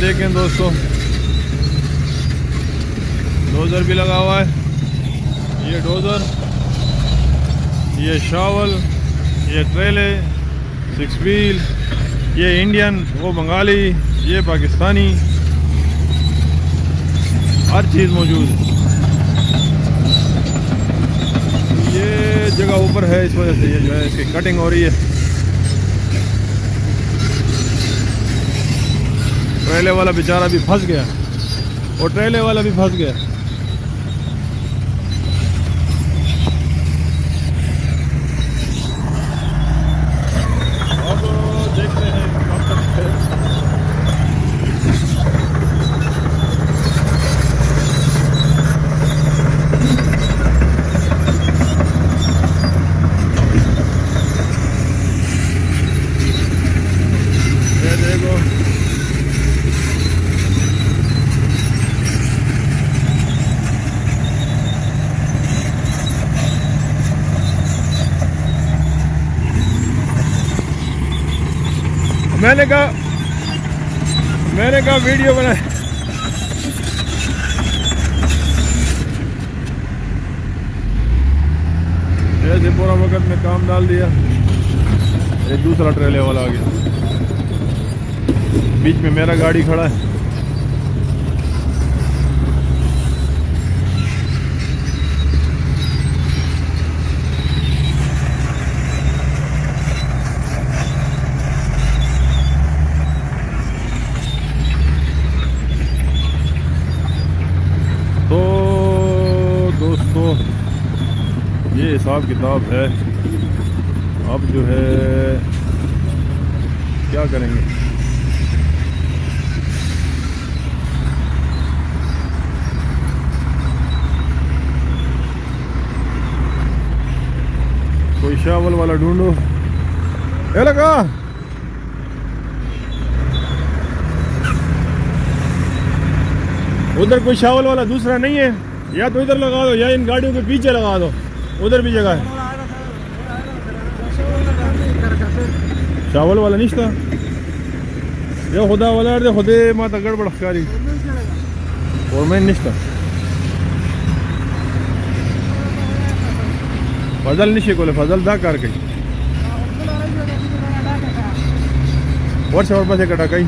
देखें दोस्तों, डोज़र भी लगा हुआ है। ये डोज़र, ये शावल, ये ट्रेले, 6 व्हील, ये इंडियन, वो बंगाली, ये पाकिस्तानी, हर चीज़ मौजूद है। ये जगह ऊपर है, इस वजह से ये जो है इसकी कटिंग हो रही है। ट्रेले वाला बेचारा भी फंस गया, और ट्रेले वाला भी फंस गया। अब देखते हैं कब तक है। ये देखो, मैंने कहा वीडियो बनाए। ऐसे पूरा वक्त में काम डाल दिया। एक दूसरा ट्रेले वाला आ गया, बीच में मेरा गाड़ी खड़ा है। तो दोस्तों, ये हिसाब किताब है। अब जो है क्या करेंगे, कोई शावल वाला ढूंढो। ये लगा, उधर कोई शावल वाला दूसरा नहीं है, या तो इधर लगा दो या इन गाड़ियों के पीछे लगा दो, उधर भी जगह है। शावल वाला नहीं था ये खुदा वाला दे खुदे माता गड़बड़ कारी और मैं नहीं था फजल नहीं को फजल दा कर गई वर्ष और पास कटा कई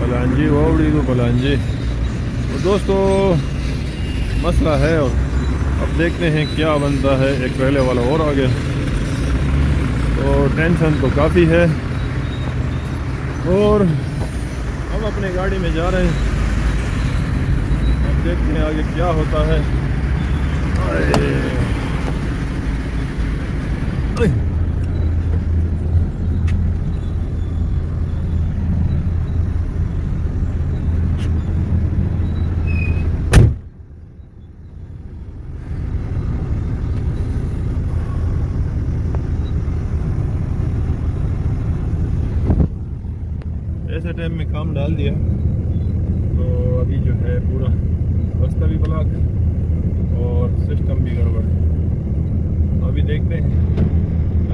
पलांजी वावड़ी तो पलांजी। तो दोस्तों मसला है, और अब देखते हैं क्या बनता है। एक ट्रेले वाला और आ गया, तो टेंशन तो काफ़ी है। और हम अपने गाड़ी में जा रहे हैं, अब देखते हैं आगे क्या होता है। ऐसे टाइम में काम डाल दिया, तो अभी जो है पूरा रास्ता भी ब्लॉक है और सिस्टम भी गड़बड़ है। अभी देखते हैं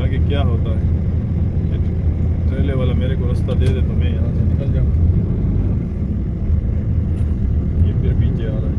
आगे क्या होता है। ट्रेले वाला मेरे को रास्ता दे दे तो मैं यहाँ से निकल जाऊँ। ये फिर पीछे आ रहा है।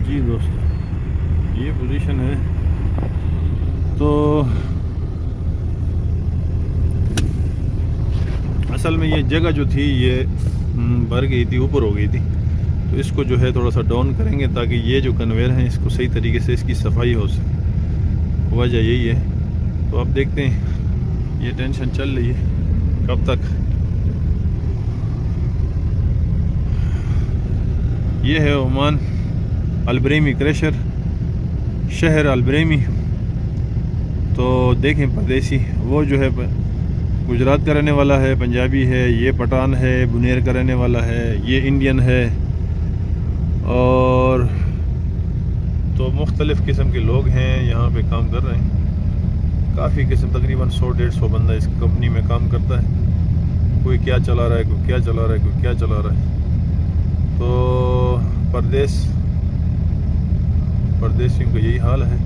जी दोस्तों, ये पोजीशन है। तो असल में ये जगह जो थी ये भर गई थी, ऊपर हो गई थी। तो इसको जो है थोड़ा सा डाउन करेंगे ताकि ये जो कन्वेयर है इसको सही तरीके से इसकी सफाई हो सके। वजह यही है। तो अब देखते हैं, ये टेंशन चल रही है कब तक। ये है ओमान अलब्रेमी क्रशर, शहर अलब्रेमी। तो देखें परदेसी, वो जो है गुजरात का रहने वाला है, पंजाबी है, ये पठान है, बुनेर का रहने वाला है, ये इंडियन है। और तो मुख्तलिफ़ किस्म के लोग हैं यहाँ पे काम कर रहे हैं। काफ़ी किस्म, तकरीबन 100-150 बंदा इस कंपनी में काम करता है। कोई क्या चला रहा है, कोई क्या चला रहा है, कोई क्या चला रहा है। तो परदेसियों का यही हाल है।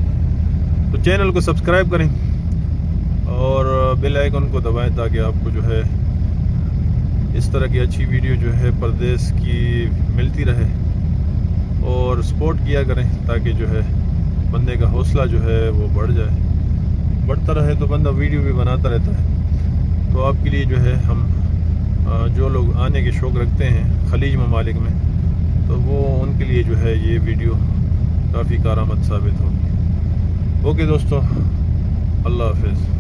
तो चैनल को सब्सक्राइब करें और बेल आइकन को दबाएं ताकि आपको जो है इस तरह की अच्छी वीडियो जो है परदेस की मिलती रहे। और सपोर्ट किया करें ताकि जो है बंदे का हौसला जो है वो बढ़ जाए। बढ़ता रहे तो बंदा वीडियो भी बनाता रहता है। तो आपके लिए जो है हम जो लोग आने के शौक़ रखते हैं खलीज ममालिक में, तो वो उनके लिए जो है ये वीडियो काफ़ी कारआमद साबित होगी। ओके दोस्तों, अल्लाह हाफ़िज़।